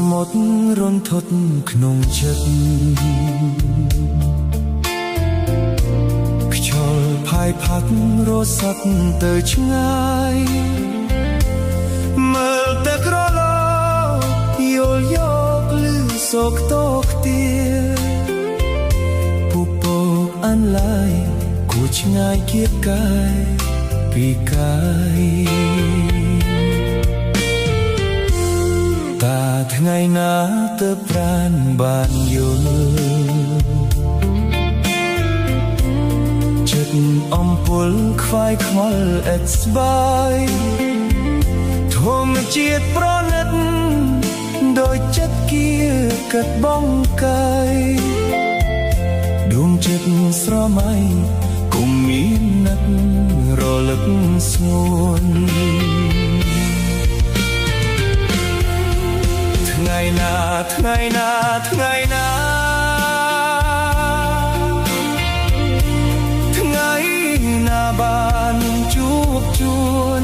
មុទ្ររន្ធត់ក្នុងចិត្តខ្យល់ផាយផាត់រស័ព្ទទៅឆ្ងាយមើលតែក្រឡោយល់យកលឺសោកតោខ្ទាពុពកអានឡាយគួឆ្ងាយគៀបកាយពីកាយតាថ្ងៃណាទៅប្រានបានយល់ចិត្តអំពុលខ្វាយខ្វល់ឥតស្បើយធម្មជាតិប្រណិតដោយចិត្តគៀកាត់បងកាយដួងចិត្តស្រមៃគុំមាននឹករលឹកស្ងួនថ្ងៃណាថ្ងៃណាថ្ងៃណាថ្ងៃណាបានជួបជួន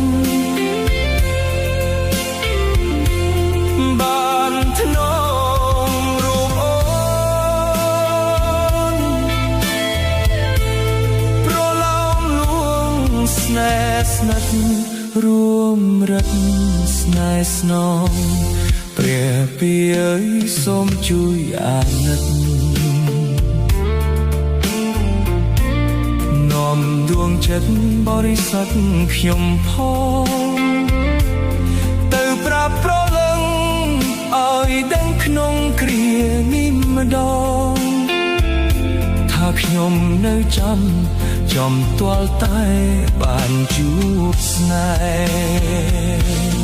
បានធ្នមរូបអូនប្រឡំលួងស្នេហ៍ស្និទ្ធរួមរឹកស្នេហ៍ស្នងព្រះពីអើយសូមជួយអាណិតនាំដួងចិត្តបរិសុទ្ធខ្ញុំផងទៅប្រាប់ប្រលឹងឲ្យដឹងក្នុងគ្រានេះម្ដងថាខ្ញុំនៅចំទាល់តែបានជួបស្នេហ៍